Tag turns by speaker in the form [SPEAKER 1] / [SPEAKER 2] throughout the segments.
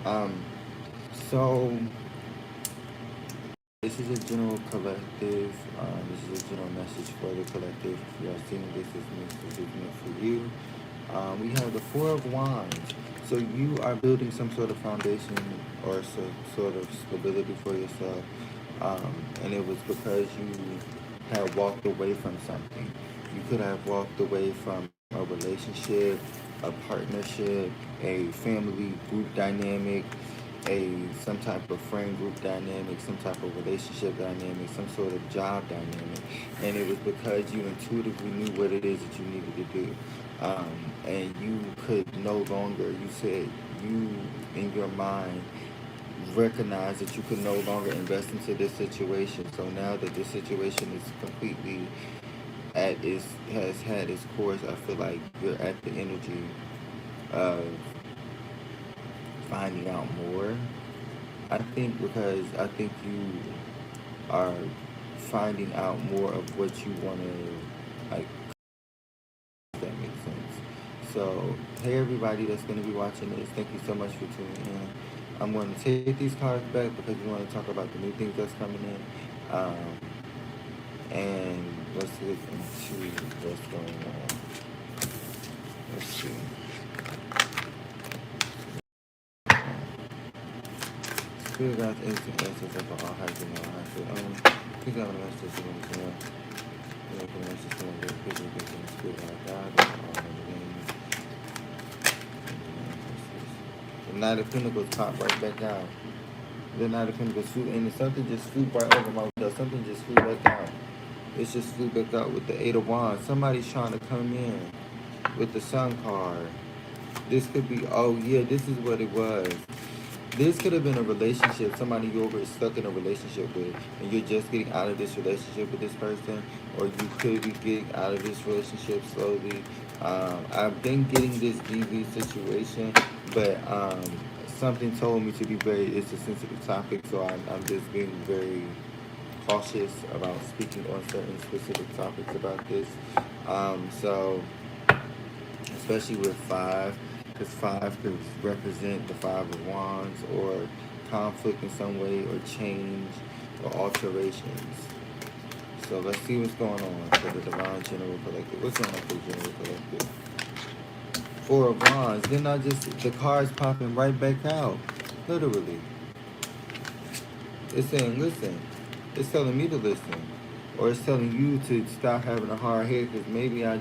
[SPEAKER 1] Um, so this is a general collective. This is a general message for the collective. If you are seeing this is meant for you. We have the Four of Wands. So you are building some sort of foundation or sort of stability for yourself. And it was because you had walked away from something. You could have walked away from a relationship, a partnership, a family group dynamic, some type of friend group dynamic, some type of relationship dynamic, some sort of job dynamic, and it was because you intuitively knew what it is that you needed to do, and you could no longer. You said you in your mind recognize that you could no longer invest into this situation. So now that this situation is completely at its has had its course, I feel like you're at the energy of finding out more. I think because I think you are finding out more of what you want to, like, if that makes sense. So, hey everybody that's going to be watching this, thank you so much for tuning in. I'm going to take these cards back because we want to talk about the new things that's coming in. And let's get into what's going on. Let's see. Spirit God's instant answers of all heights and all heights. Please have a message to them. The Knight of Pentacles popped right back out. The Knight of Pentacles flew, and something just flew right over my window. Something just flew back out. It just flew back out with the Eight of Wands. Somebody's trying to come in with the Sun card. This could be, oh yeah, this is what it was. This could have been a relationship, somebody you were stuck in a relationship with, and you're just getting out of this relationship with this person, or you could be getting out of this relationship slowly. I've been getting this DV situation, but something told me to be it's a sensitive topic, so I'm just being very cautious about speaking on certain specific topics about this. So especially with five, because five could represent the Five of Wands or conflict in some way or change or alterations. So let's see what's going on for the Divine General Collective. What's going on for the General Collective? Four of Wands. Then the cards popping right back out. Literally. It's saying, listen. It's telling me to listen. Or it's telling you to stop having a hard head because maybe I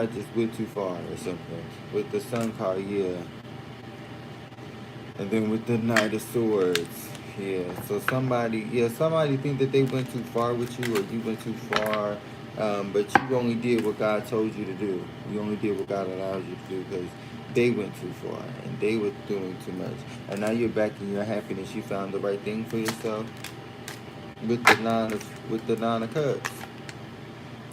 [SPEAKER 1] just went too far or something. With the Sun card, yeah. And then with the Knight of Swords, yeah. So somebody think that they went too far with you, or you went too far, but you only did what God told you to do. You only did what God allowed you to do because they went too far and they were doing too much. And now you're back in your happiness. You found the right thing for yourself with the Nine of Cups.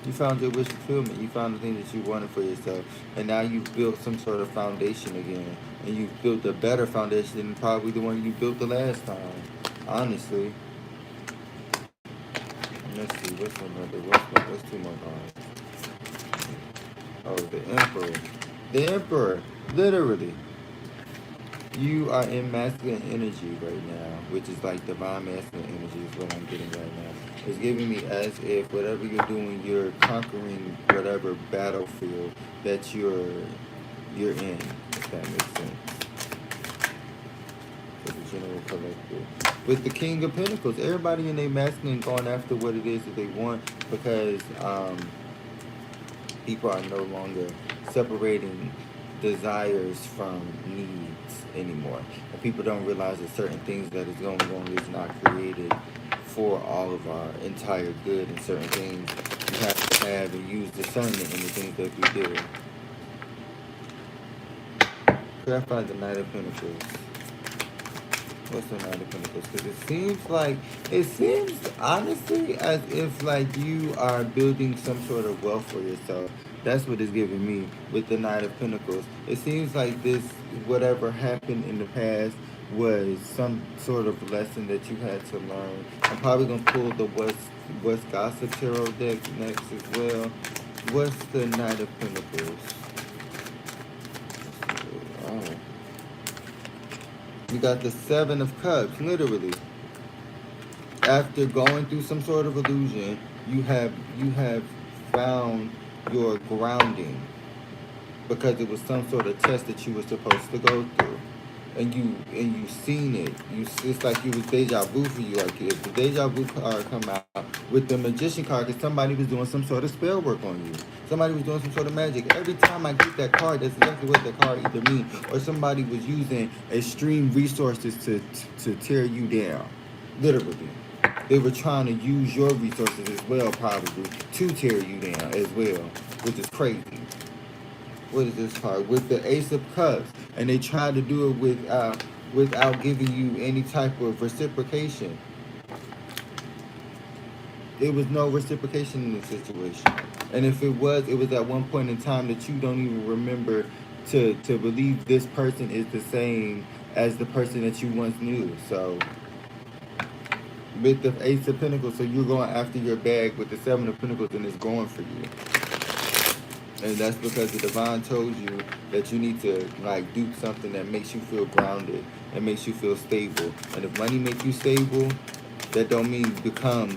[SPEAKER 1] You found your wish fulfillment. You found the thing that you wanted for yourself. And now you've built some sort of foundation again. And you've built a better foundation than probably the one you built the last time. Honestly. Let's see, what's two more cards? Oh, the Emperor. The Emperor. Literally. You are in masculine energy right now, which is like divine masculine energy is what I'm getting right now. It's giving me as if whatever you're doing, you're conquering whatever battlefield that you're in, if that makes sense. For the General Collective. With the King of Pentacles, everybody in their masculine going after what it is that they want because people are no longer separating desires from needs anymore. And people don't realize that certain things that is going on is not created for all of our entire good, and certain things you have to have and use discernment in the things that we do. Clarify the Knight of Pentacles. What's the Knight of Pentacles? Because it seems honestly as if like you are building some sort of wealth for yourself. That's what it's giving me with the Knight of Pentacles. It seems like this, whatever happened in the past, was some sort of lesson that you had to learn. I'm probably gonna pull the What's Gossip Tarot deck next as well. What's the Knight of Pentacles? Oh. You got the Seven of Cups, literally. After going through some sort of illusion, you have found your grounding because it was some sort of test that you were supposed to go through, and you seen it. It's like it was deja vu for you. Like if the deja vu card come out with the Magician card, because somebody was doing some sort of spell work on you. Somebody was doing some sort of magic. Every time I get that card, that's exactly what the card either means, or somebody was using extreme resources to tear you down, literally. They were trying to use your resources as well, probably, to tear you down as well, which is crazy. What is this card? With the Ace of Cups, and they tried to do it without giving you any type of reciprocation. There was no reciprocation in the situation, and if it was at one point in time that you don't even remember to believe this person is the same as the person that you once knew. So with the Ace of Pentacles, so you're going after your bag with the Seven of Pentacles, and it's going for you. And that's because the divine told you that you need to like do something that makes you feel grounded and makes you feel stable. And if money makes you stable, that don't mean become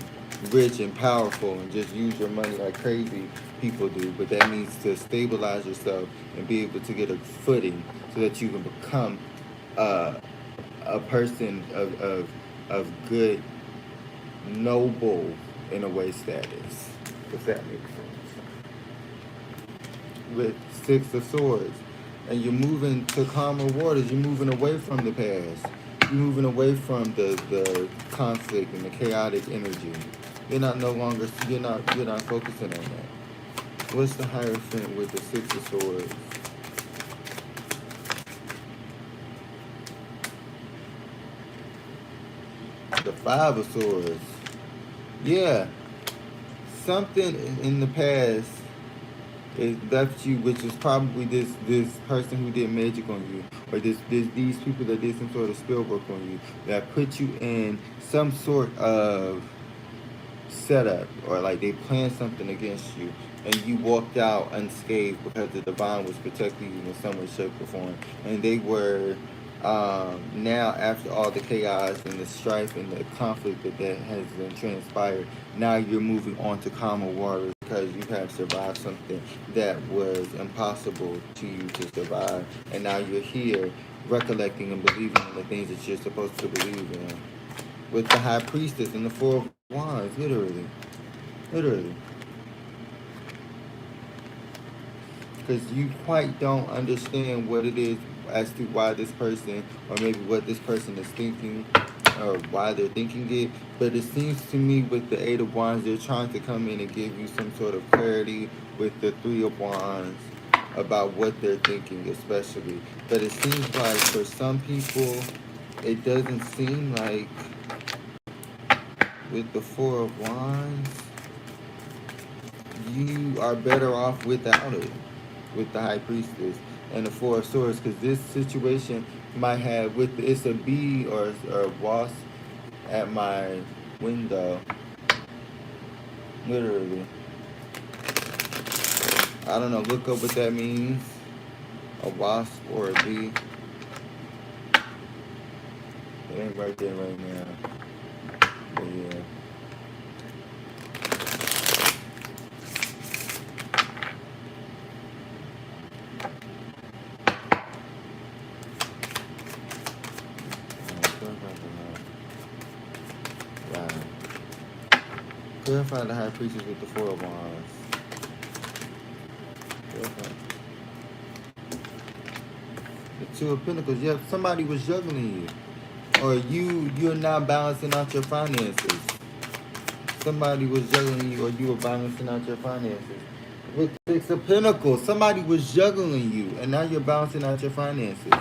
[SPEAKER 1] rich and powerful and just use your money like crazy people do. But that means to stabilize yourself and be able to get a footing so that you can become a person of good, noble, in a way, status. If that makes sense. With Six of Swords, and you're moving to calmer waters. You're moving away from the past. You're moving away from the conflict and the chaotic energy. You're not focusing on that. What's the Hierophant with the Six of Swords? The Five of Swords. Yeah, something in the past it left you, which is probably this person who did magic on you, or these people that did some sort of spell work on you, that put you in some sort of setup, or like they planned something against you, and you walked out unscathed because the divine was protecting you in some way, shape, or form. And they were now, after all the chaos and the strife and the conflict that has been transpired, now you're moving on to calmer waters because you have survived something that was impossible to you to survive. And now you're here recollecting and believing in the things that you're supposed to believe in. With the High Priestess and the Four of Wands, literally. Literally. Because you quite don't understand what it is as to why this person, or maybe what this person is thinking, or why they're thinking it. But it seems to me with the Eight of Wands, they're trying to come in and give you some sort of clarity with the Three of Wands about what they're thinking, especially. But it seems like for some people, it doesn't seem like with the Four of Wands, you are better off without it, with the High Priestess and the Four of Swords, because this situation might have, with it's a bee or a wasp at my window, literally. I don't know, look up what that means, a wasp or a bee. It ain't right there right now, but yeah. Clarify the High Priestess with the Four of Wands. Clarify. The Two of Pentacles. Yep, somebody was juggling you, or you're not balancing out your finances. Somebody was juggling you, or you were balancing out your finances. With Six of Pentacles, somebody was juggling you, and now you're balancing out your finances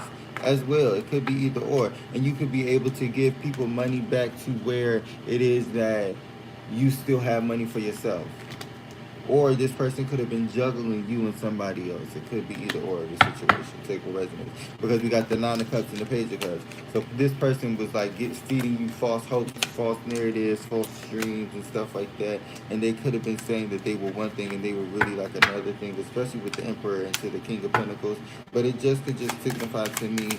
[SPEAKER 1] as well. It could be either or, and you could be able to give people money back to where it is that you still have money for yourself. Or this person could have been juggling you and somebody else. It could be either or the situation. Take what resonates. Because we got the Nine of Cups and the Page of Cups. So this person was like feeding you false hopes, false narratives, false dreams and stuff like that. And they could have been saying that they were one thing and they were really like another thing, especially with the Emperor and to the King of Pentacles. But it just could just signify to me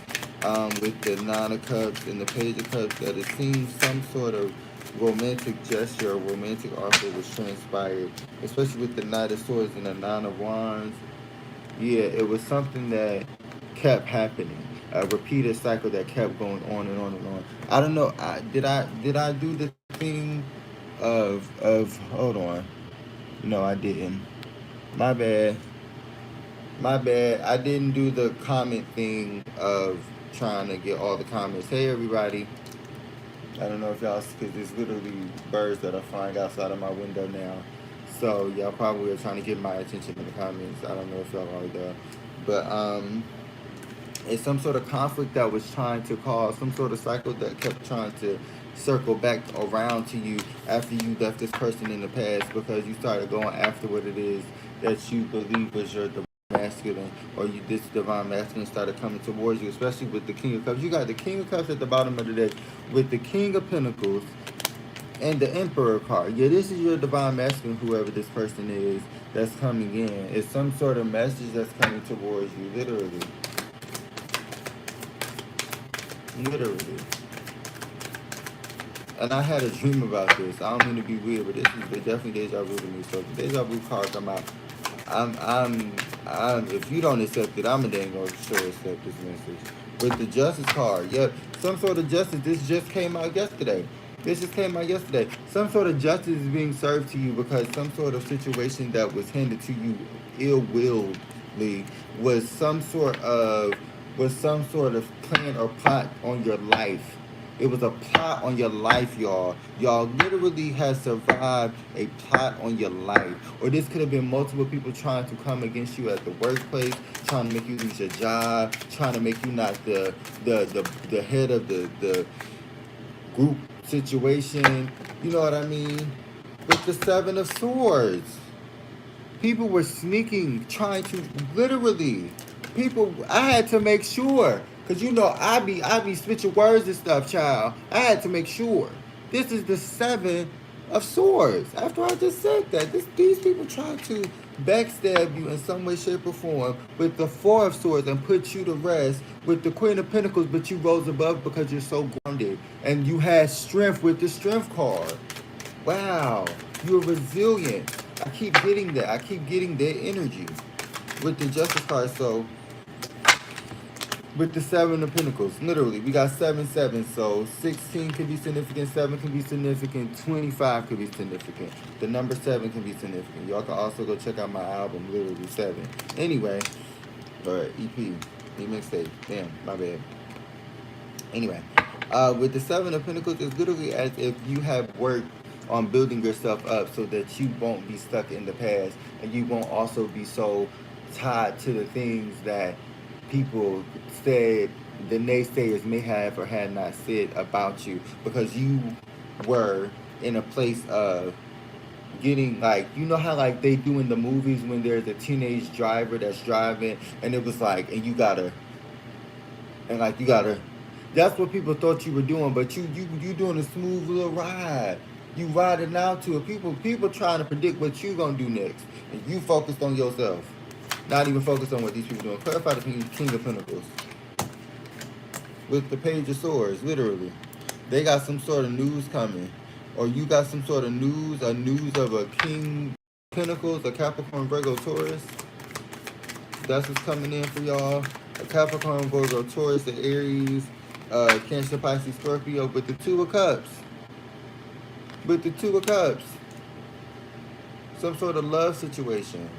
[SPEAKER 1] with the Nine of Cups and the Page of Cups that it seems some sort of romantic gesture or romantic offer was transpired, especially with the Knight of Swords and the Nine of Wands. Yeah, it was something that kept happening, a repeated cycle that kept going on and on and on. I don't know. Did I do the thing of hold on? No, I didn't. My bad. My bad. I didn't do the comment thing of trying to get all the comments. Hey everybody. I don't know if y'all, because there's literally birds that are flying outside of my window now. So y'all probably are trying to get my attention in the comments. I don't know if y'all are there. But it's some sort of conflict that was trying to cause some sort of cycle that kept trying to circle back around to you after you left this person in the past because you started going after what it is that you believe was your masculine, or this divine masculine started coming towards you, especially with the King of Cups. You got the King of Cups at the bottom of the deck with the King of Pentacles and the Emperor card. Yeah, this is your divine masculine, whoever this person is that's coming in. It's some sort of message that's coming towards you, literally. Literally. And I had a dream about this. I don't mean to be weird, but this is definitely deja vu to me. So if the deja vu card come out, if you don't accept it, I'm a dang gonna sure accept this message. With the Justice card, yep, some sort of justice. This just came out yesterday. This just came out yesterday. Some sort of justice is being served to you because some sort of situation that was handed to you ill-willedly was some sort of plan or plot on your life. It was a plot on your life, y'all. Y'all literally have survived a plot on your life. Or this could have been multiple people trying to come against you at the workplace, trying to make you lose your job, trying to make you not the head of the group situation. You know what I mean? With the Seven of Swords. People were sneaking, trying to literally. I had to make sure, cause you know I be switching words and stuff, child. I had to make sure. This is the Seven of Swords. After I just said that, these people trying to backstab you in some way, shape, or form with the Four of Swords and put you to rest with the Queen of Pentacles, but you rose above because you're so grounded and you had strength with the Strength card. Wow, you're resilient. I keep getting that. I keep getting that energy with the Justice card. So with the Seven of Pentacles, literally, we got 7-7. So 16 can be significant, 7 can be significant, 25 could be significant. The number 7 can be significant. Y'all can also go check out my album, literally 7. Anyway, or EP, mixtape. Damn, my bad. Anyway, with the Seven of Pentacles, it's literally as if you have worked on building yourself up so that you won't be stuck in the past and you won't also be so tied to the things that people said, the naysayers may have or had not said about you, because you were in a place of getting, like, you know how like they do in the movies when there's a teenage driver that's driving and it was like, and you gotta that's what people thought you were doing, but you doing a smooth little ride. You riding out to it. People trying to predict what you gonna do next, and you focused on yourself, not even focused on what these people doing. Clarify the King of Pentacles with the Page of Swords. Literally, they got some sort of news coming, or you got some sort of news of a King of Pentacles, a Capricorn, Virgo, Taurus. That's what's coming in for y'all. A Capricorn, Virgo, Taurus, the Aries, Cancer, Pisces, Scorpio, with the Two of Cups. With the Two of Cups. Some sort of love situation.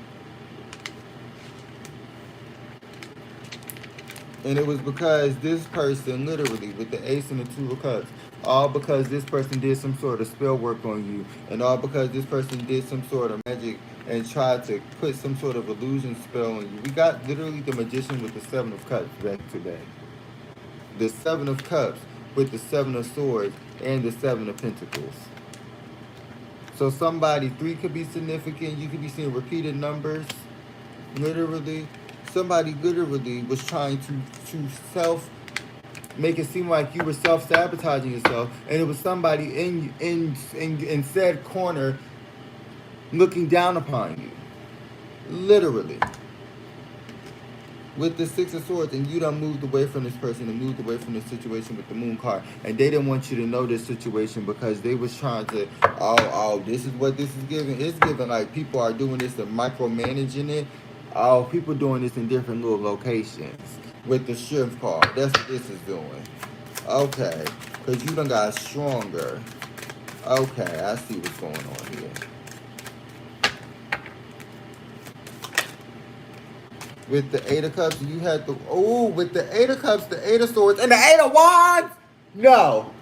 [SPEAKER 1] And it was because this person, literally, with the Ace and the Two of Cups, all because this person did some sort of spell work on you, and all because this person did some sort of magic and tried to put some sort of illusion spell on you. We got literally the Magician with the Seven of Cups back to back. The Seven of Cups with the Seven of Swords and the Seven of Pentacles. So somebody, 3 could be significant. You could be seeing repeated numbers. Literally. Somebody literally was trying to make it seem like you were self-sabotaging yourself, and it was somebody in said corner looking down upon you. Literally. With the 6 of Swords, and you done moved away from this person and moved away from this situation with the Moon card, and they didn't want you to know this situation because they was trying to, this is what this is giving. It's giving like people are doing this and micromanaging it. Oh, people doing this in different little locations with the Strength card. That's what this is doing. Okay, because you done got stronger. Okay, I see what's going on here. With the 8 of Cups, you had the... with the 8 of Cups, the 8 of Swords, and the 8 of Wands? No.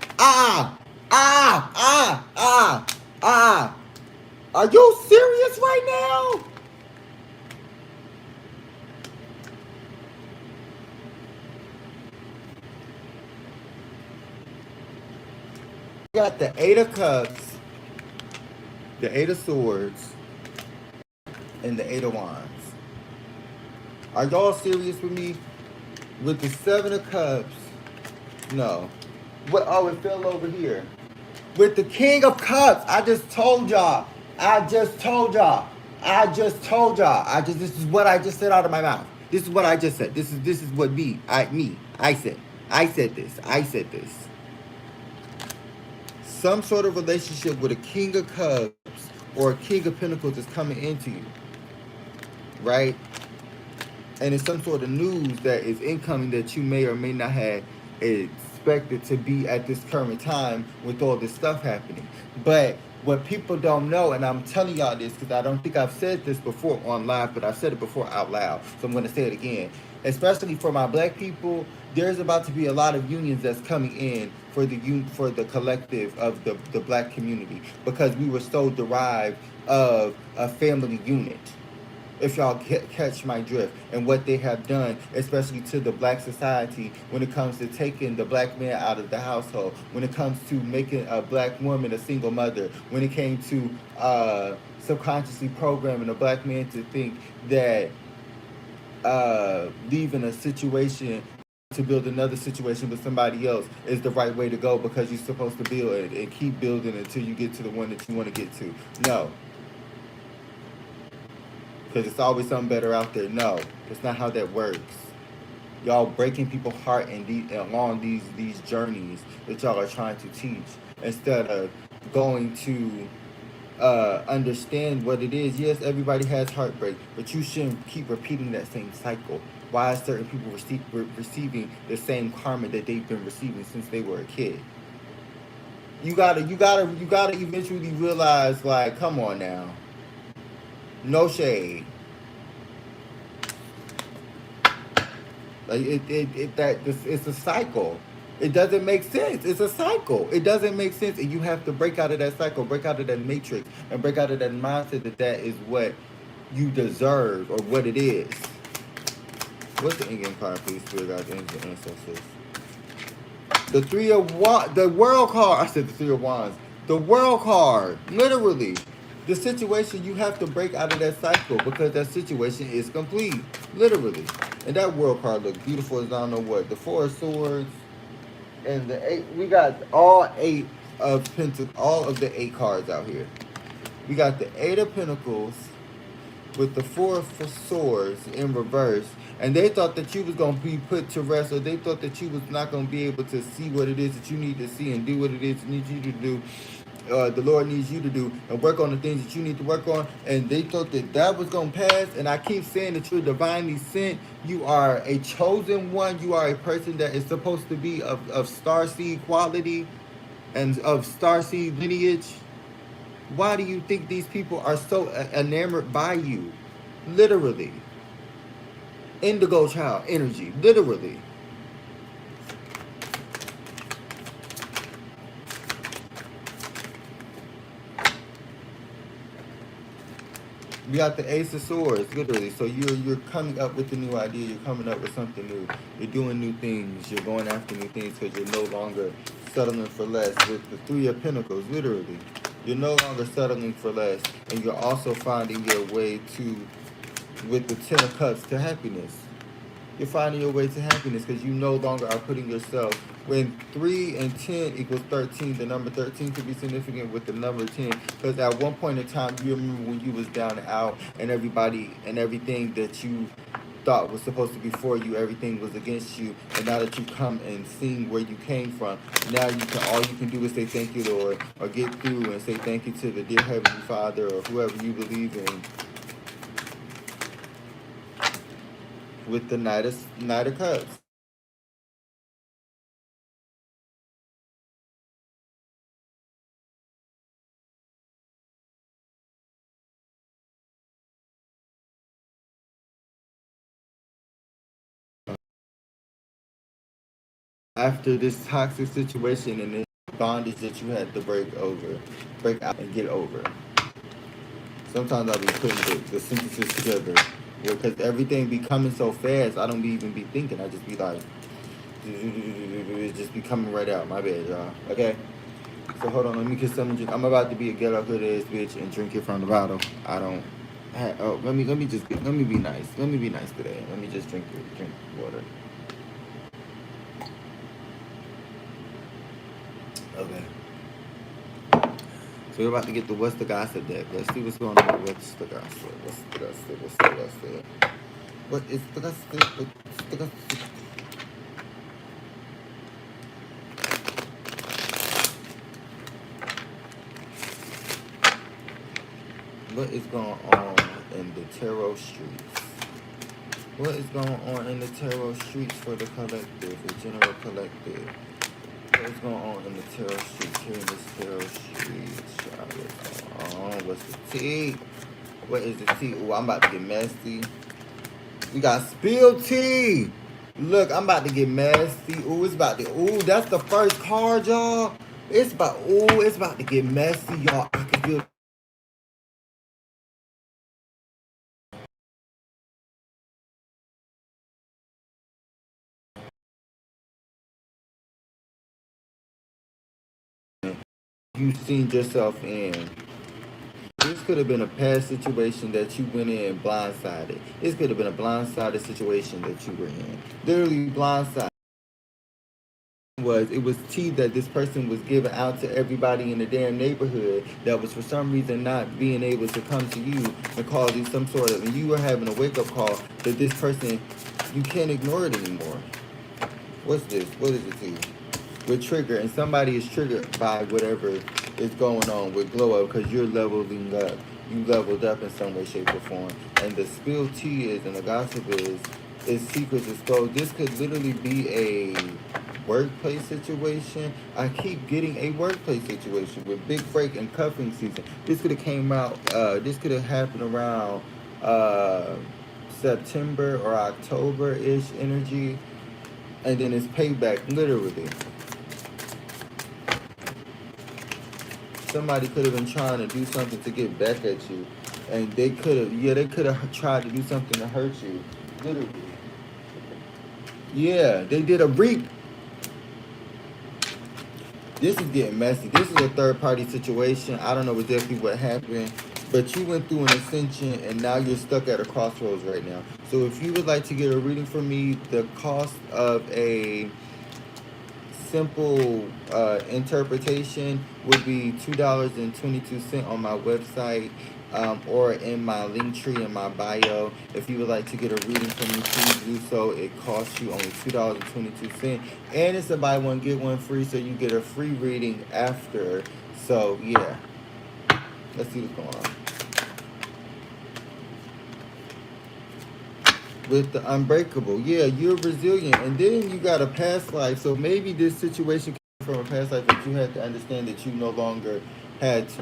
[SPEAKER 1] Are you serious right now? You got the 8 of Cups, the 8 of Swords, and the 8 of Wands. Are y'all serious with me? With the 7 of Cups, no. What? Oh, it fell over here. With the King of Cups, I just told y'all. This is what I just said out of my mouth. This is what I just said. This is what I said this. Some sort of relationship with a King of Cups or a King of Pentacles is coming into you. Right? And it's some sort of news that is incoming that you may or may not have expected to be at this current time with all this stuff happening. But what people don't know, and I'm telling y'all this because I don't think I've said this before on live, but I've said it before out loud, so I'm going to say it again. Especially for my black people, there's about to be a lot of unions that's coming in for the collective of the black community, because we were so derived of a family unit. If y'all catch my drift, and what they have done, especially to the black society, when it comes to taking the black man out of the household, when it comes to making a black woman a single mother, when it came to subconsciously programming a black man to think that leaving a situation to build another situation with somebody else is the right way to go, because you're supposed to build it and keep building until you get to the one that you want to get to. No. Because it's always something better out there. No, that's not how that works. Y'all breaking people's heart along these journeys that y'all are trying to teach, instead of going to understand what it is. Yes, everybody has heartbreak, but you shouldn't keep repeating that same cycle. Why are certain people receiving the same karma that they've been receiving since they were a kid? You gotta eventually realize, like, come on now. No shade. Like it's a cycle. It doesn't make sense. It's a cycle. It doesn't make sense, and you have to break out of that cycle, break out of that matrix, and break out of that mindset that is what you deserve or what it is. What's the Indian card, please, Spirit Guides, Angels, and Ancestors? The 3 of Wands. The World card. I said the 3 of Wands. The World card. Literally. The situation, you have to break out of that cycle, because that situation is complete. Literally. And that World card looks beautiful as I don't know what. The 4 of Swords and the 8. We got all 8 of Pentacles, all of the 8 cards out here. We got the 8 of Pentacles with the 4 of Swords in reverse. And they thought that you was going to be put to rest, or they thought that you was not going to be able to see what it is that you need to see and do what it is that needs you to do. The Lord needs you to do, and work on the things that you need to work on. And they thought that was going to pass. And I keep saying that you're divinely sent. You are a chosen one. You are a person that is supposed to be of starseed quality and of starseed lineage. Why do you think these people are so enamored by you? Literally. Indigo child energy. Literally. We got the Ace of Swords, literally. So you're coming up with a new idea. You're coming up with something new. You're doing new things. You're going after new things, because you're no longer settling for less. With the 3 of Pentacles, literally. You're no longer settling for less, and you're also finding your way to, with the Ten of Cups, to happiness. You're finding your way to happiness because you no longer are putting yourself. When 3 and 10 equals 13, the number 13 could be significant with the number 10. Because at one point in time, you remember when you was down and out, and everybody and everything that you thought was supposed to be for you, everything was against you. And now that you come and seen where you came from, now all you can do is say thank you, Lord, or get through and say thank you to the dear Heavenly Father or whoever you believe in. With the Knight of Cups. After this toxic situation and this bondage that you had to break out and get over. Sometimes I'll be putting the sentences together because everything be coming so fast. I don't even be thinking. I just be like, it just be coming right out. My bad, y'all. Okay. So hold on, let me get something to drink. I'm about to be a get up good ass bitch and drink it from the bottle. I don't. Let me be nice. Let me be nice today. Let me just drink water. Okay. So we're about to get the What's the Gossip deck. Let's see what's going on. What's the gossip? What's the gossip? What's the gossip? What is the gossip? What's the gossip? What is going on in the tarot streets? What is going on in the tarot streets for the collective, the general collective? What is going on in the tarot streets, here in this tarot streets? What's going on? What's the tea? What is the tea? Oh, I'm about to get messy. We got spilled tea. Look, I'm about to get messy. Ooh, it's about to. Ooh, that's the first card, y'all. It's about to get messy, y'all. I can feel. You seen yourself in. This could have been a past situation that you went in blindsided. This could have been a blindsided situation that you were in. Literally blindsided. It was tea that this person was giving out to everybody in the damn neighborhood that was for some reason not being able to come to you and cause you some sort of, and you were having a wake-up call that this person, you can't ignore it anymore. What's this? What is it tea? With trigger, and somebody is triggered by whatever is going on with glow up because you're leveling up. You leveled up in some way, shape, or form. And the spilled tea is, and the gossip is secrets exposed. This could literally be a workplace situation. I keep getting a workplace situation with big break and cuffing season. This could have came out. This could have happened around September or October-ish energy, and then it's payback literally. Somebody could have been trying to do something to get back at you, and they could have tried to do something to hurt you, literally. Yeah, they did a reap. This is getting messy. This is a third party situation. I don't know exactly what happened, but you went through an ascension and now you're stuck at a crossroads right now. So if you would like to get a reading from me, the cost of a simple interpretation would be $2.22 on my website, or in my link tree in my bio. If you would like to get a reading from me, please do so. It costs you only $2.22, and it's a buy one get one free, so you get a free reading after. So yeah, let's see what's going on with the unbreakable. Yeah, you're resilient, and then you got a past life. So maybe this situation came from a past life that you had to understand that you no longer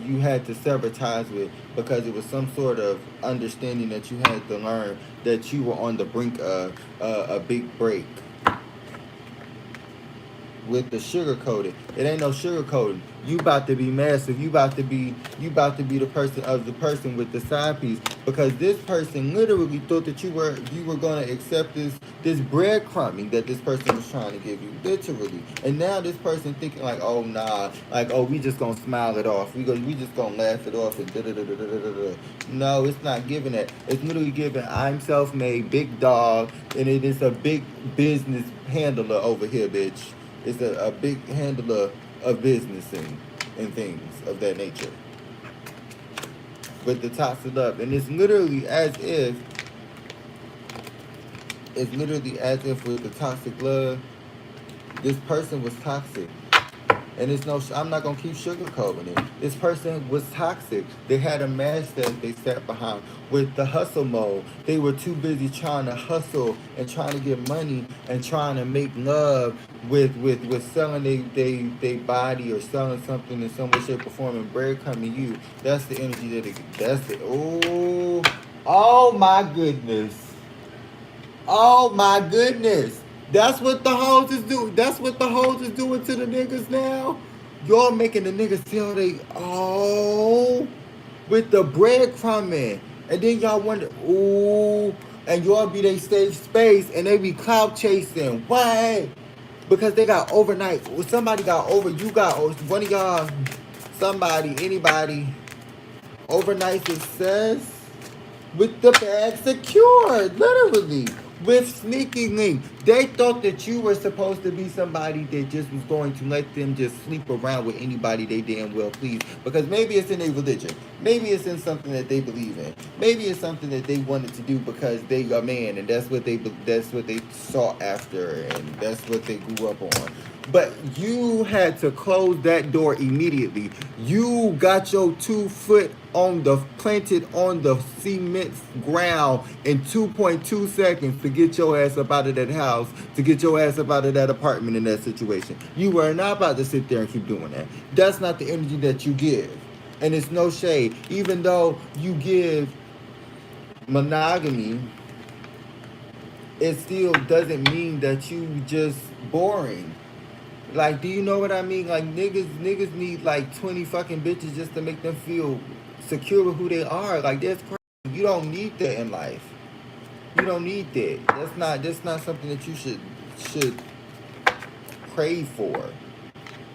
[SPEAKER 1] you had to sever ties with, because it was some sort of understanding that you had to learn that you were on the brink of a big break. with the sugar coating. It ain't no sugar coating. You about to be massive. You about to be the person with the side piece, because this person literally thought that you were gonna accept this breadcrumbing that this person was trying to give you, literally. And now this person thinking like, oh nah, like, oh, we just gonna smile it off. We just gonna laugh it off and da da da da da da da. No, it's not giving that. It's literally giving, I'm self-made, big dog, and it is a big business handler over here, bitch. It's a big handler of business and things of that nature. With the toxic love. And it's literally as if with the toxic love, this person was toxic. And it's no, I'm not gonna keep sugarcoating it. This person was toxic. They had a mask that they sat behind. With the hustle mode, they were too busy trying to hustle and trying to get money and trying to make love with selling they body or selling something in some way, shape, or form, and breadcrumbing you. That's the energy that's the, oh my goodness. Oh my goodness. That's what the hoes is doing. That's what the hoes is doing to the niggas now. Y'all making the niggas feel with the breadcrumbing. And then y'all wonder, and y'all be they safe space and they be clout chasing. Why? Because they got overnight. Somebody got over, you got, one of y'all, somebody, anybody, overnight success with the bag secured, literally, with sneaky link. They thought that you were supposed to be somebody that just was going to let them just sleep around with anybody they damn well please. Because maybe it's in their religion. Maybe it's in something that they believe in. Maybe it's something that they wanted to do because they are man and that's what they sought after and that's what they grew up on. But you had to close that door immediately. You got your 2 foot planted on the cement ground in 2.2 seconds to get your ass up out of that house, to get your ass up out of that apartment in that situation. You were not about to sit there and keep doing that. That's not the energy that you give. And it's no shade. Even though you give monogamy, it still doesn't mean that you just boring. Like, do you know what I mean? Like, niggas need like 20 fucking bitches just to make them feel secure with who they are. Like, that's crazy. You don't need that in life. You don't need that. That's not something that you should crave for.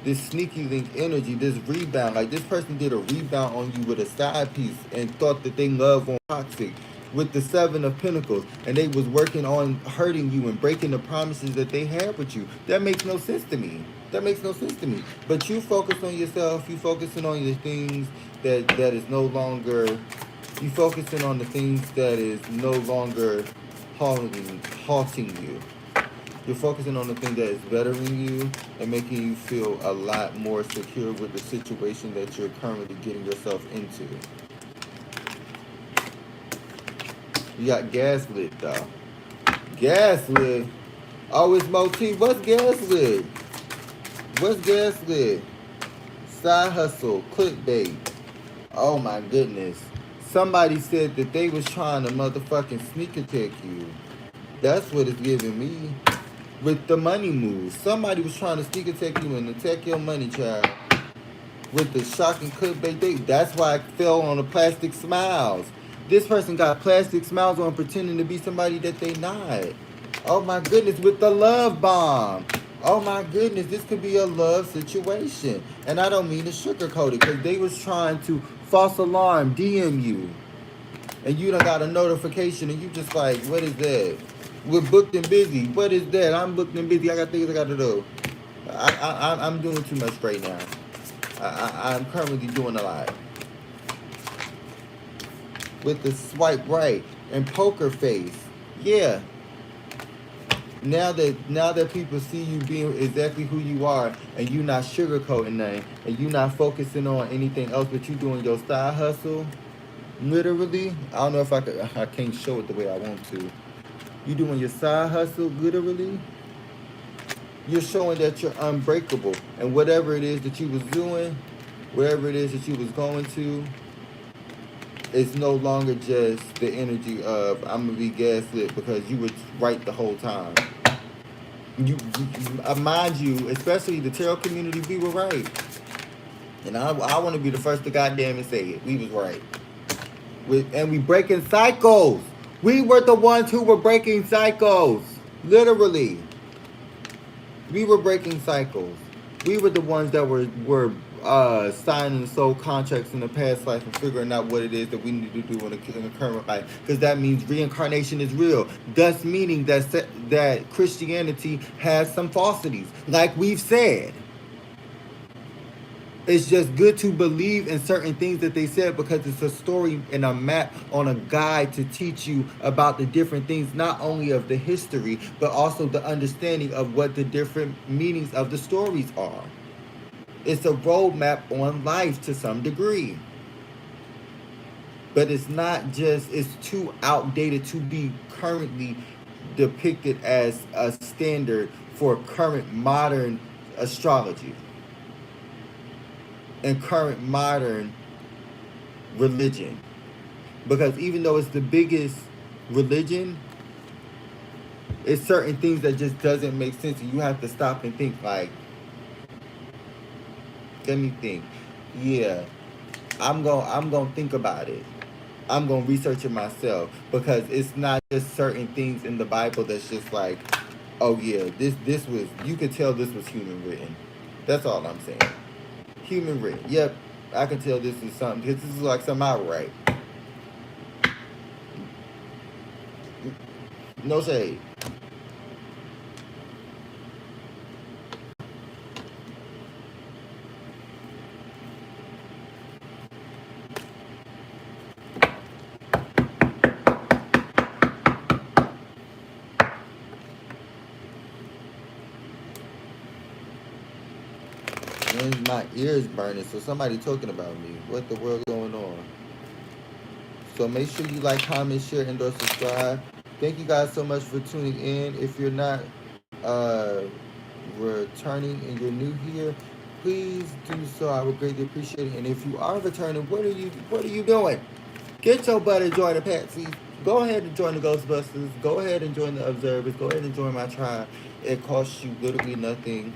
[SPEAKER 1] This sneaky link energy, this rebound. Like, this person did a rebound on you with a side piece and thought that they love on toxic with the 7 of Pentacles, and they was working on hurting you and breaking the promises that they had with you. That makes no sense to me. But you focus on yourself. You focusing on the things that is no longer. You focusing on the things that is no longer halting you. You're focusing on the thing that is bettering you and making you feel a lot more secure with the situation that you're currently getting yourself into. You got gaslit though. Gaslit. Oh, it's motif. What's gaslit? Side hustle. Clickbait. Oh my goodness. Somebody said that they was trying to motherfucking sneak attack you. That's what it's giving me. With the money moves. Somebody was trying to sneak attack you and attack your money, child. With the shocking clickbait. That's why I fell on the plastic smiles. This person got plastic smiles on pretending to be somebody that they not. Oh my goodness, with the love bomb. Oh my goodness, this could be a love situation. And I don't mean to sugarcoat it, because they was trying to false alarm, DM you. And you done got a notification and you just like, what is that? We're booked and busy. What is that? I'm booked and busy. I got things I got to do. I'm doing too much right now. I'm currently doing a lot. With the swipe right and poker face. Yeah. Now that people see you being exactly who you are and you not sugarcoating nothing and you not focusing on anything else but you doing your side hustle, literally, I don't know if I can't show it the way I want to. You doing your side hustle, literally, you're showing that you're unbreakable. And whatever it is that you was doing, wherever it is that you was going to, it's no longer just the energy of I'm going to be gaslit because you were right the whole time. Mind you, especially the tarot community, we were right. And I want to be the first to goddamn and say it. We was right. And we breaking cycles. We were the ones who were breaking cycles. Literally. We were breaking cycles. We were the ones that were signing soul contracts in the past life and figuring out what it is that we need to do in the current life. Because that means reincarnation is real. Thus meaning that Christianity has some falsities. Like we've said. It's just good to believe in certain things that they said because it's a story and a map on a guide to teach you about the different things, not only of the history, but also the understanding of what the different meanings of the stories are. It's a roadmap on life to some degree. But it's not just, it's too outdated to be currently depicted as a standard for current modern astrology and current modern religion. Because even though it's the biggest religion, it's certain things that just doesn't make sense, and you have to stop and think like, let me think. Yeah, I'm gonna think about it. I'm gonna research it myself, because it's not just certain things in the Bible that's just like, oh yeah, this was, you could tell this was human written. That's all I'm saying. Human written. Yep, I can tell this is something, because this is like something I write. No shade. And my ears burning, so somebody talking about me. What the world going on? So make sure you like, comment, share, and or subscribe. Thank you guys so much for tuning in. If you're not returning and you're new here, please do so. I would greatly appreciate it. And if you are returning, what are you doing? Get your butt and join the Patsy. Go ahead and join the Ghostbusters. Go ahead and join the Observers. Go ahead and join my tribe. It costs you literally nothing.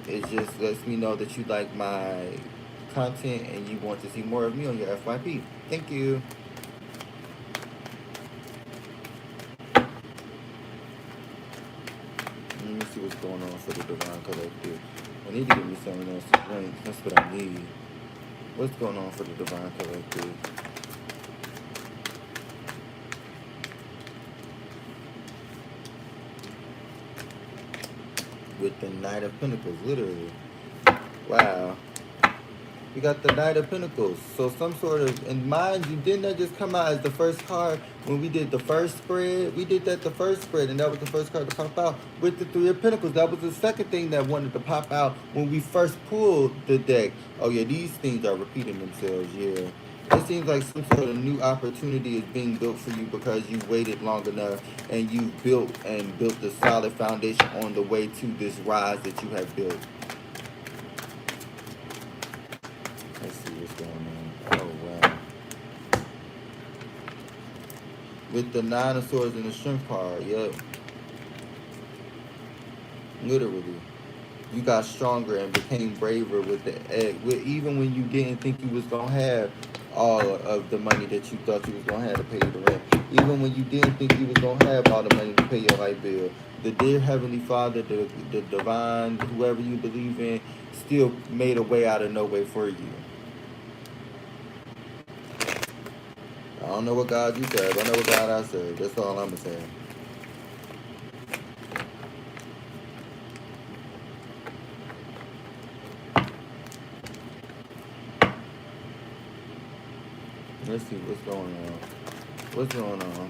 [SPEAKER 1] It just lets me know that you like my content and you want to see more of me on your FYP. Thank you. Let me see what's going on for the Divine Collective. I need to give me something else to drink. That's what I need. What's going on for the Divine Collective? With the Knight of Pentacles, literally. Wow. We got the Knight of Pentacles. So some sort of, and mind you, didn't that just come out as the first card when we did the first spread? We did that the first spread, and that was the first card to pop out with the Three of Pentacles. That was the second thing that wanted to pop out when we first pulled the deck. Oh yeah, these things are repeating themselves, yeah. It seems like some sort of new opportunity is being built for you because you waited long enough and you built the solid foundation on the way to this rise that you have built. Let's see what's going on. Oh, wow. With the Nine of Swords and the Strength card, yep. Literally. You got stronger and became braver with the egg. Even when you didn't think you was going to have all of the money that you thought you was going to have to pay the rent. Even when you didn't think you was going to have all the money to pay your light bill. The dear Heavenly Father, the divine, whoever you believe in, still made a way out of no way for you. I don't know what God you serve. I know what God I serve. That's all I'm saying. Let's see what's going on. What's going on?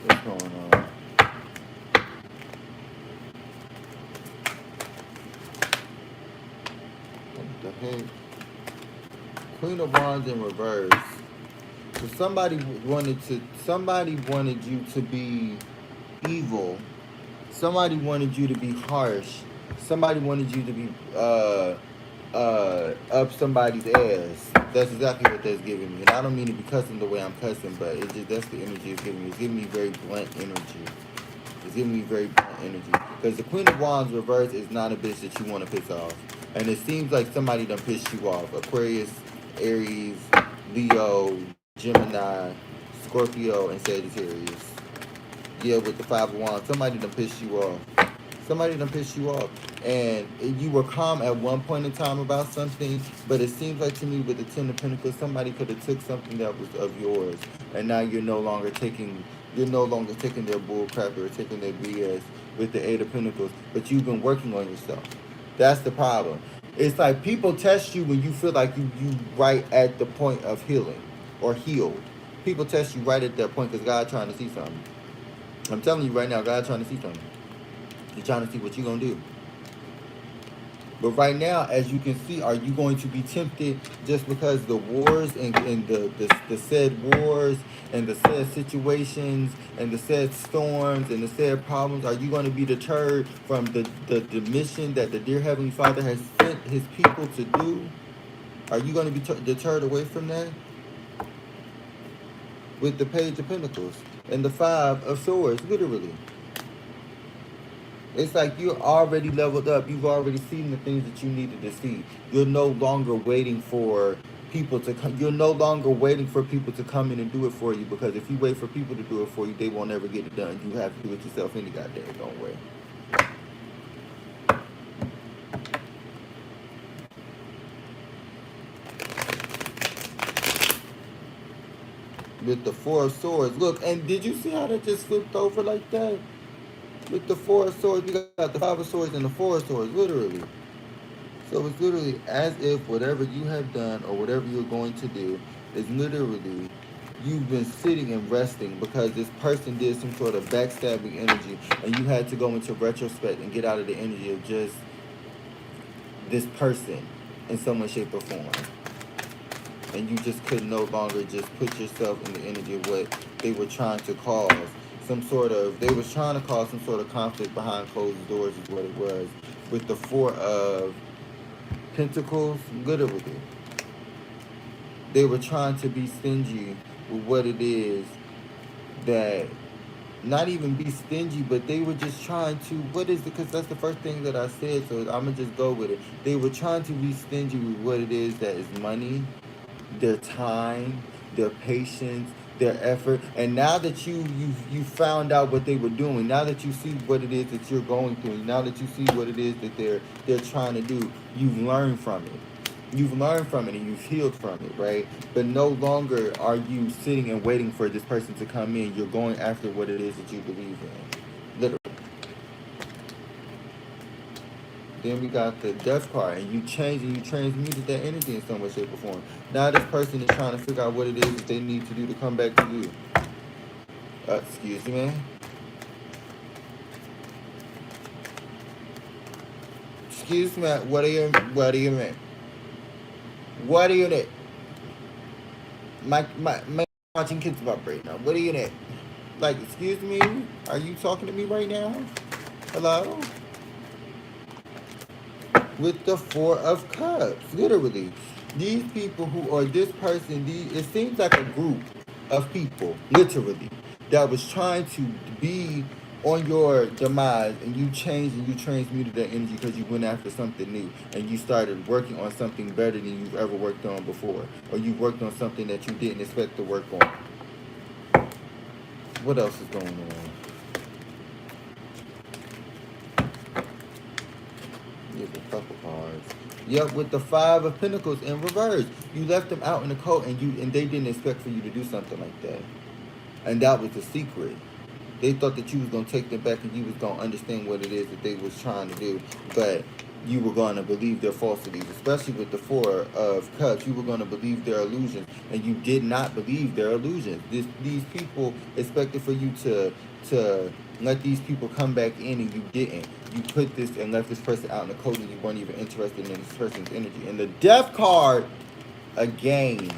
[SPEAKER 1] What's going on? What the heck? Queen of Wands in reverse. So somebody wanted you to be evil. Somebody wanted you to be harsh. Somebody wanted you to be up somebody's ass. That's exactly what that's giving me. And I don't mean to be cussing the way I'm cussing, but it just, that's the energy it's giving me. It's giving me very blunt energy. It's It's giving me very blunt energy. Because the Queen of Wands reverse is not a bitch that you want to piss off. And it seems like somebody done pissed you off. Aquarius, Aries, Leo, Gemini, Scorpio, and Sagittarius. Yeah, with the Five of Wands, somebody done pissed you off. Somebody done pissed you off. And you were calm at one point in time about something, but it seems like to me with the Ten of Pentacles, somebody could have took something that was of yours, and now you're no longer taking their bull crap or taking their BS with the Eight of Pentacles, but you've been working on yourself. That's the problem. It's like people test you when you feel like you right at the point of healing or healed. People test you right at that point because God's trying to see something. I'm telling you right now, God's trying to see something. He's trying to see what you're going to do. But right now, as you can see, are you going to be tempted just because the wars and the said wars and the said situations and the said storms and the said problems, are you going to be deterred from the mission that the dear Heavenly Father has sent his people to do? Are you going to be deterred away from that? With the Page of Pentacles and the Five of Swords, literally. It's like you're already leveled up. You've already seen the things that you needed to see. You're no longer waiting for people to come. You're no longer waiting for people to come in and do it for you, because if you wait for people to do it for you, they won't ever get it done. You have to do it yourself any goddamn way. With the Four of Swords. Look, and did you see how that just flipped over like that? With the Four of Swords, you got the Five of Swords and the Four of Swords, literally. So it's literally as if whatever you have done or whatever you're going to do is literally you've been sitting and resting because this person did some sort of backstabbing energy, and you had to go into retrospect and get out of the energy of just this person in some way, shape, or form. And you just could no longer just put yourself in the energy of what they were trying to cause. They was trying to cause some sort of conflict behind closed doors is what it was. With the Four of Pentacles, literally. They were trying to be stingy with what it is that, not even be stingy, but they were just trying to, what is it, because that's the first thing that I said, so I'm going to just go with it. They were trying to be stingy with what it is that is money, their time, their patience, their effort. And now that you found out what they were doing, now that you see what it is that you're going through, now that you see what it is that they're trying to do, you've learned from it. You've learned from it and you've healed from it, right? But no longer are you sitting and waiting for this person to come in. You're going after what it is that you believe in. Literally. Then we got the Death card, and you changed and you transmuted that energy in some way, shape, or form. Now this person is trying to figure out what it is that they need to do to come back to you. Excuse me. Excuse me. What do you mean? What do you need? My watching kids about right now. What do you need? Like, excuse me? Are you talking to me right now? Hello? With the Four of Cups, literally. These people or this person, it seems like a group of people, literally, that was trying to be on your demise, and you changed and you transmuted that energy because you went after something new and you started working on something better than you've ever worked on before, or you worked on something that you didn't expect to work on. What else is going on? Here's a couple cards. Yep, with the Five of Pentacles in reverse. You left them out in the cold, and they didn't expect for you to do something like that. And that was the secret. They thought that you was going to take them back and you was going to understand what it is that they was trying to do. But you were going to believe their falsities, especially with the Four of Cups. You were going to believe their illusions, and you did not believe their illusions. These people expected for you to let these people come back in, and you didn't. You put this and left this person out in the cold, and you weren't even interested in this person's energy. And the Death card, again.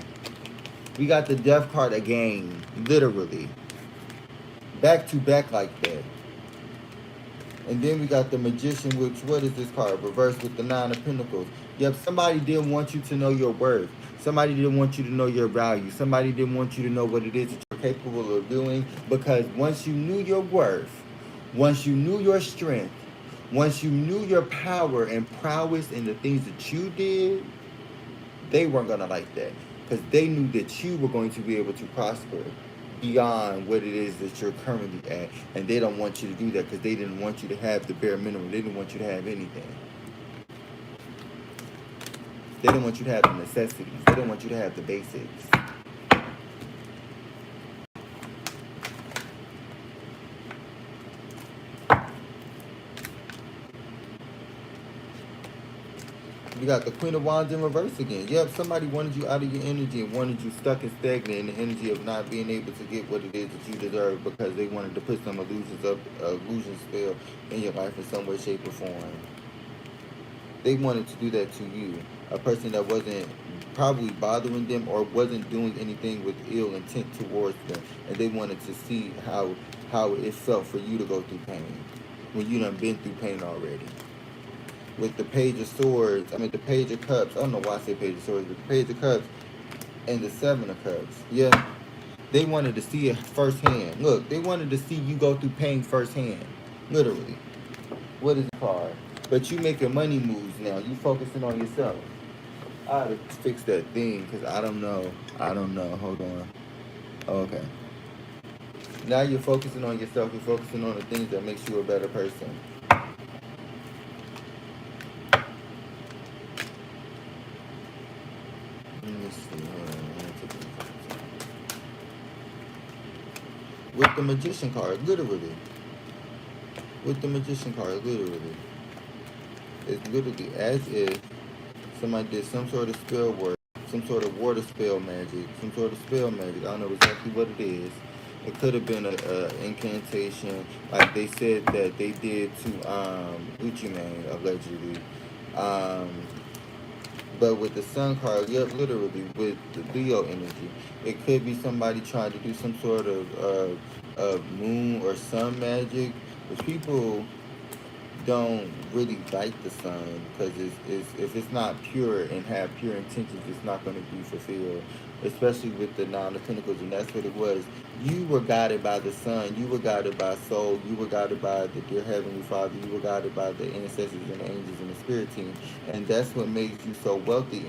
[SPEAKER 1] We got the Death card again, literally. Back to back like that. And then we got the Magician, which, what is this card? Reversed with the Nine of Pentacles. Yep, somebody didn't want you to know your worth. Somebody didn't want you to know your value. Somebody didn't want you to know what it is that you're capable of doing. Because once you knew your worth, Once you knew your strength, once you knew your power and prowess in the things that you did, they weren't going to like that, because they knew that you were going to be able to prosper beyond what it is that you're currently at. And they don't want you to do that because they didn't want you to have the bare minimum. They didn't want you to have anything. They didn't want you to have the necessities. They didn't want you to have the basics. You got the Queen of Wands in reverse again. Yep, somebody wanted you out of your energy and wanted you stuck and stagnant in the energy of not being able to get what it is that you deserve, because they wanted to put some illusion spell in your life in some way, shape, or form. They wanted to do that to you. A person that wasn't probably bothering them or wasn't doing anything with ill intent towards them. And they wanted to see how it felt for you to go through pain when you done been through pain already. With the Page of Swords, the Page of Cups. I don't know why I say Page of Swords, but the Page of Cups and the Seven of Cups. Yeah, they wanted to see it firsthand. Look, they wanted to see you go through pain firsthand. Literally. What is the card? But you making money moves now. You focusing on yourself. I had to fix that thing because I don't know. Hold on. Okay. Now you're focusing on yourself. You're focusing on the things that makes you a better person. With the Magician card, literally. With the Magician card, literally. It's literally as if somebody did some sort of spell work, some sort of water spell magic, some sort of spell magic. I don't know exactly what it is. It could have been a incantation, like they said that they did to Gucci Mane, allegedly. But with the Sun card, yep, literally, with the Leo energy, it could be somebody trying to do some sort of moon or sun magic, which people don't really like the sun, because if it's not pure and have pure intentions, it's not going to be fulfilled, especially with the Nine of Pentacles. And that's what it was. You were guided by the sun, you were guided by soul, you were guided by the dear Heavenly Father, you were guided by the ancestors and the angels and the spirit team. And that's what made you so wealthy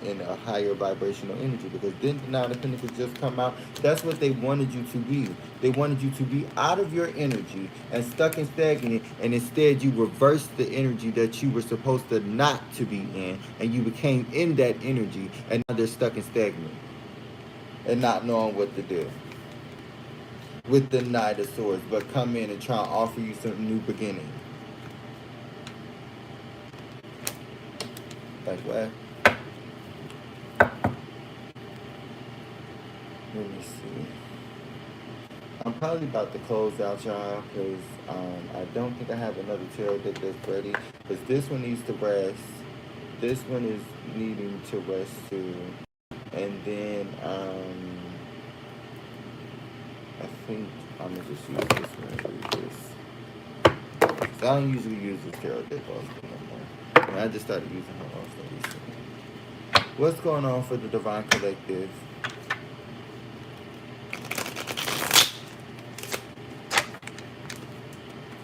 [SPEAKER 1] in a higher vibrational energy, because then the Nine of Pentacles just come out. That's what they wanted you to be. They wanted you to be out of your energy and stuck and stagnant, and instead you reversed the energy that you were supposed to not to be in, and you became in that energy, and now they're stuck and stagnant and not knowing what to do. With the Knight of Swords, but come in and try and offer you some new beginning. Like what? Let me see. I'm probably about to close out, y'all, because I don't think I have another tarot deck that's ready. Because this one needs to rest. This one is needing to rest too. And then I think I'm going to just use this one and read this. So I don't usually use this tarot deck also no more. I just started using her also recently. What's going on for the Divine Collective?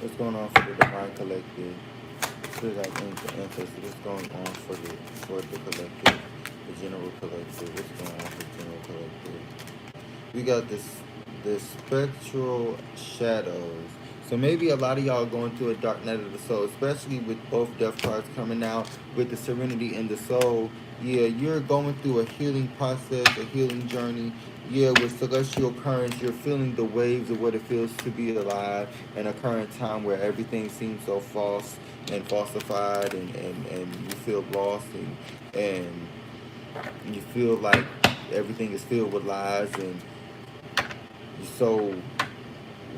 [SPEAKER 1] What's going on for the Divine Collective? Spirit like ancestors. What's going on for the collective? The general collective. What's going on for the general collective? We got the spectral shadows. So maybe a lot of y'all are going through a dark night of the soul, especially with both death cards coming out with the serenity and the soul. Yeah, you're going through a healing process, a healing journey. Yeah, with celestial currents, you're feeling the waves of what it feels to be alive in a current time where everything seems so false and falsified, and you feel lost, and you feel like everything is filled with lies, and you're so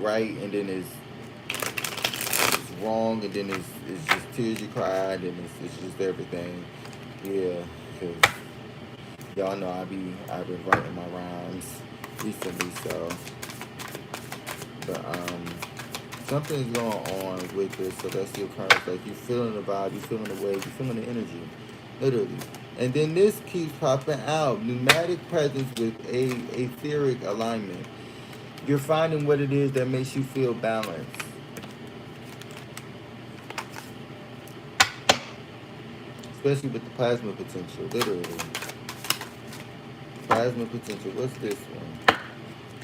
[SPEAKER 1] right, and then it's wrong, and then it's just tears you cried, and it's just everything. Yeah, because y'all know I've been writing my rhymes recently, so. But something's going on with the celestial currents. Like, you're feeling the vibe, you're feeling the wave, you're feeling the energy, literally. And then this keeps popping out. Pneumatic presence with a etheric alignment. You're finding what it is that makes you feel balanced. especially with the plasma potential, literally. Plasma potential. What's this one?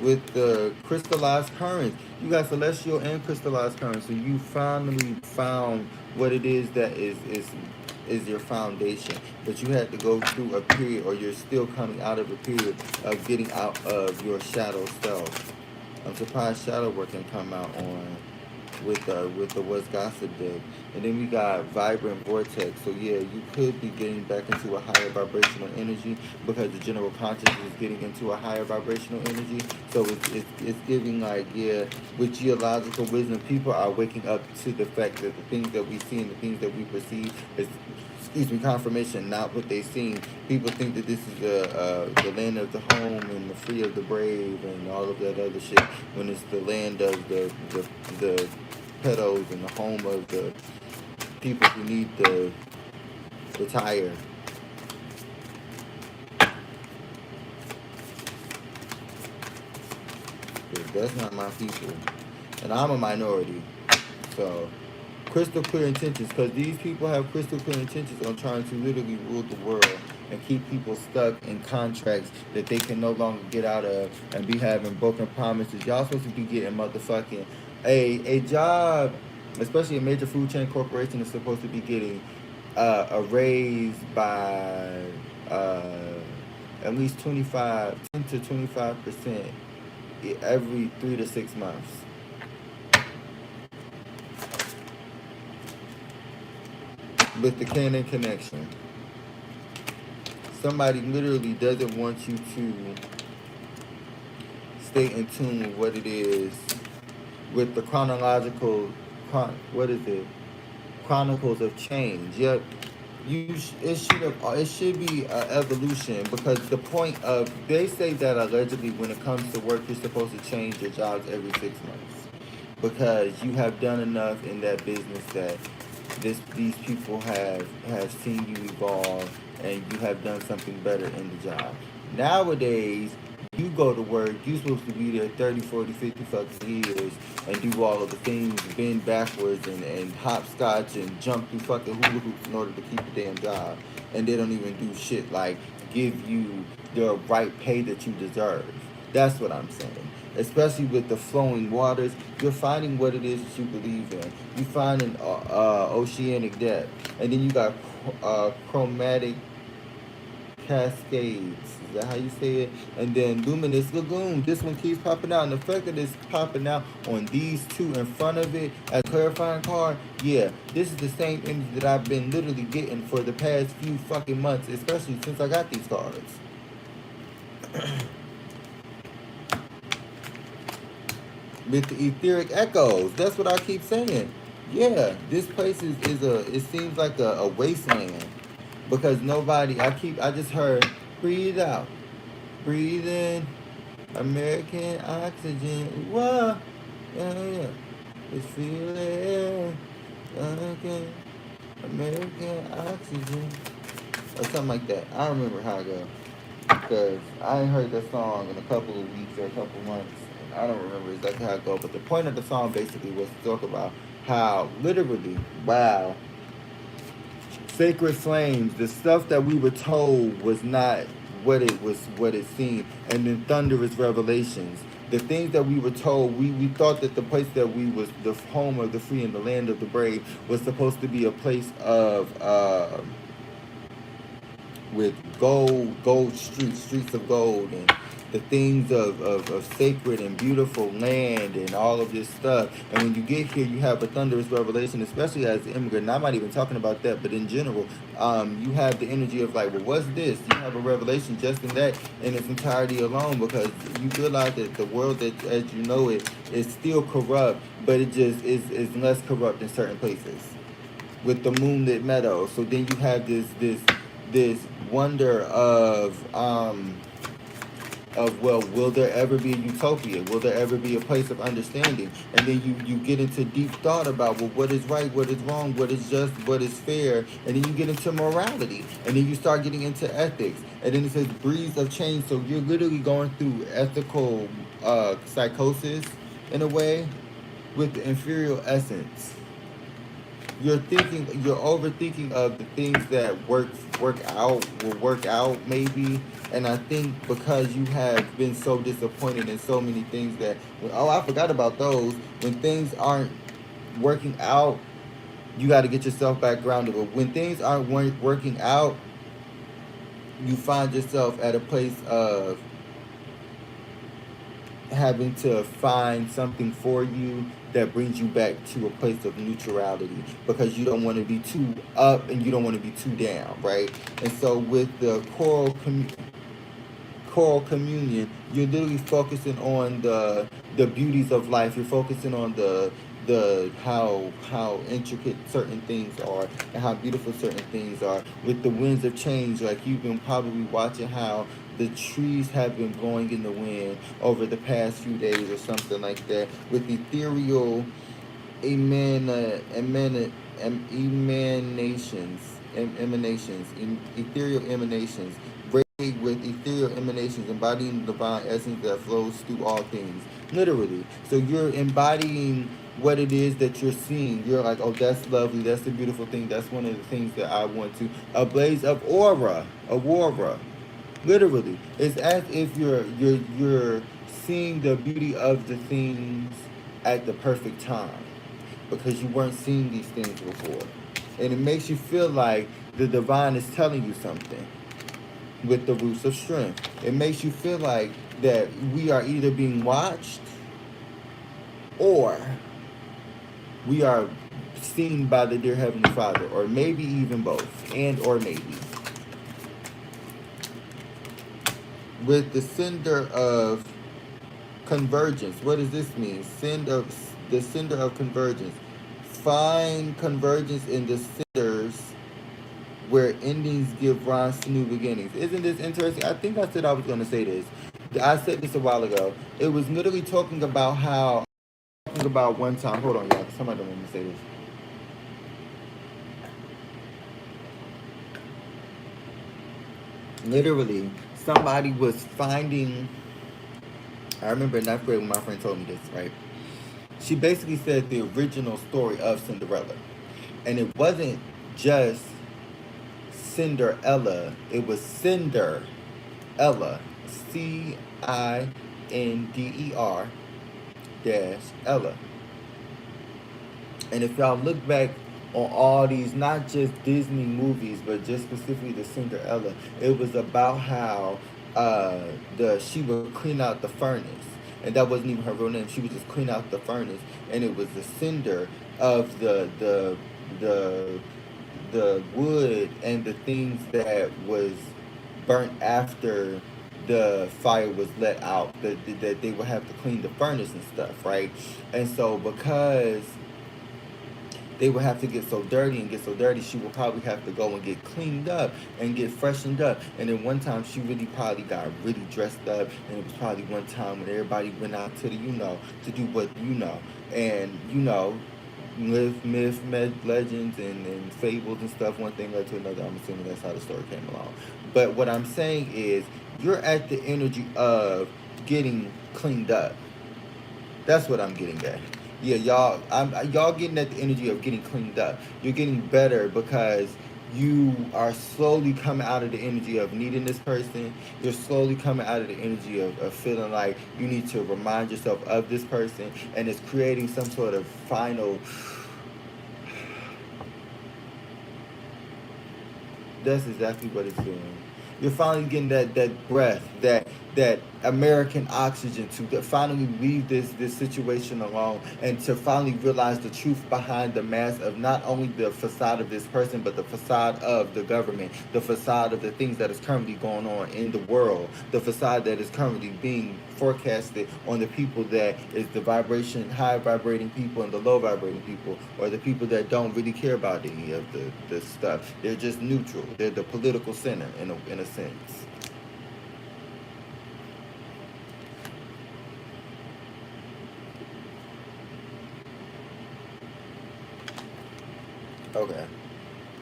[SPEAKER 1] With the crystallized currents. You got celestial and crystallized currents. So you finally found what it is that is your foundation. But you had to go through a period, or you're still coming out of a period of getting out of your shadow self. I'm surprised shadow work can come out on with the What's Gossip deck. And then we got Vibrant Vortex. So yeah, you could be getting back into a higher vibrational energy, because the general consciousness is getting into a higher vibrational energy. So it's giving like, yeah, with geological wisdom, people are waking up to the fact that the things that we see and the things that we perceive is, excuse me, confirmation, not what they seen. People think that this is the land of the home and the free of the brave and all of that other shit, when it's the land of the pedos and the home of the people who need to retire. But that's not my people, and I'm a minority. So crystal clear intentions, because these people have crystal clear intentions on trying to literally rule the world and keep people stuck in contracts that they can no longer get out of, and be having broken promises. Y'all supposed to be getting motherfucking a job, especially a major food chain corporation is supposed to be getting a raise by at least 10 to 25% every 3 to 6 months. With the canon connection, somebody literally doesn't want you to stay in tune with what it is, with the chronological, what is it? Chronicles of change. Yep, it should be evolution, because the point of, they say that allegedly when it comes to work, you're supposed to change your jobs every 6 months, because you have done enough in that business that these people have seen you evolve, and you have done something better in the job. Nowadays, you go to work, you're supposed to be there 30, 40, 50 fucking years and do all of the things, bend backwards and hopscotch and jump through fucking hula hoops in order to keep a damn job. And they don't even do shit like give you the right pay that you deserve. That's what I'm saying. Especially with the flowing waters, you're finding what it is that you believe in. You find an oceanic depth, and then you got chromatic cascades. Is that how you say it? And then luminous lagoon. This one keeps popping out, and the fact that it's popping out on these two in front of it as clarifying card, yeah, this is the same image that I've been literally getting for the past few fucking months, especially since I got these cards. With the etheric echoes. That's what I keep saying. Yeah, this place is it seems like a wasteland, because nobody, I just heard, breathe out, breathe in, American oxygen. Whoa, yeah. It's feeling okay, American oxygen, or something like that. I don't remember how it goes, because I ain't heard that song in a couple of weeks or a couple of months. I don't remember exactly how it goes, but the point of the song basically was to talk about how literally, wow, sacred flames, the stuff that we were told was not what it seemed, and then thunderous revelations. The things that we were told, we thought that the place that we was the home of the free and the land of the brave was supposed to be a place of with gold streets of gold, and the things of sacred and beautiful land and all of this stuff. And when you get here, you have a thunderous revelation, especially as an immigrant. And I'm not even talking about that, but in general, you have the energy of like, well, what's this? You have a revelation just in that in its entirety alone, because you realize that the world that as you know it is still corrupt, but it just is less corrupt in certain places with the moonlit meadow. So then you have this wonder of, well, will there ever be a utopia? Will there ever be a place of understanding? And then you get into deep thought about, well, what is right, what is wrong, what is just, what is fair, and then you get into morality, and then you start getting into ethics, and then it says breeze of change. So you're literally going through ethical psychosis in a way with the inferior essence. you're overthinking of the things that will work out maybe. And I think because you have been so disappointed in so many things that, oh, I forgot about those. When things aren't working out, you got to get yourself back grounded. But when things aren't working out, you find yourself at a place of having to find something for you that brings you back to a place of neutrality, because you don't want to be too up and you don't want to be too down, right? And so with the choral communion, you're literally focusing on the beauties of life. You're focusing on the how intricate certain things are and how beautiful certain things are. With the winds of change, like you've been probably watching how the trees have been blowing in the wind over the past few days or something like that. With ethereal emanations, ethereal emanations, with ethereal emanations, embodying the divine essence that flows through all things. Literally. So you're embodying what it is that you're seeing. You're like, oh, that's lovely. That's the beautiful thing. That's one of the things that I want to. A blaze of aurora. Literally. It's as if you're seeing the beauty of the things at the perfect time, because you weren't seeing these things before. And it makes you feel like the divine is telling you something with the roots of strength. It makes you feel like that we are either being watched or we are seen by the dear Heavenly Father, or maybe even both, and or maybe. With the cinder of convergence, what does this mean? The cinder of convergence. Find convergence in the cinders where endings give rise to new beginnings. Isn't this interesting? I think I said I was going to say this. I said this a while ago. It was literally talking about how, talking about one time, hold on, y'all, somebody don't want me to say this. Literally, somebody was finding, I remember in ninth grade when my friend told me this, right? She basically said the original story of Cinderella. And it wasn't just Cinderella, it was Cinder Ella, Cinder dash Ella. And if y'all look back on all these, not just Disney movies, but just specifically the Cinderella, it was about how the she would clean out the furnace, and that wasn't even her real name. She would just clean out the furnace, and it was the cinder of the the wood and the things that was burnt after the fire was let out, that they would have to clean the furnace and stuff, right? And so because they would have to get so dirty and get so dirty, she would probably have to go and get cleaned up and get freshened up. And then one time she really probably got really dressed up, and it was probably one time when everybody went out to the to do what and legends and fables and stuff. One thing led to another. I'm assuming that's how the story came along. But what I'm saying is, you're at the energy of getting cleaned up. That's what I'm getting at. Yeah, y'all getting at the energy of getting cleaned up. You're getting better because you are slowly coming out of the energy of needing this person. You're slowly coming out of the energy of feeling like you need to remind yourself of this person, and it's creating some sort of final. That's exactly what it's doing. You're finally getting that breath, that American oxygen to finally leave this situation alone, and to finally realize the truth behind the mask of not only the facade of this person, but the facade of the government, the facade of the things that is currently going on in the world, the facade that is currently being forecasted on the people that is the high vibrating people and the low vibrating people, or the people that don't really care about any of the stuff. They're just neutral. They're the political center in a sense. Okay.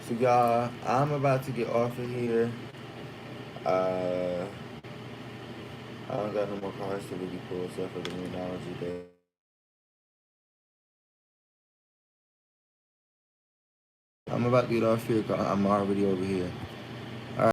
[SPEAKER 1] So y'all, I'm about to get off of here. Uh, I don't got no more cards to really pull except for the numerology day. I'm about to get off here because I'm already over here.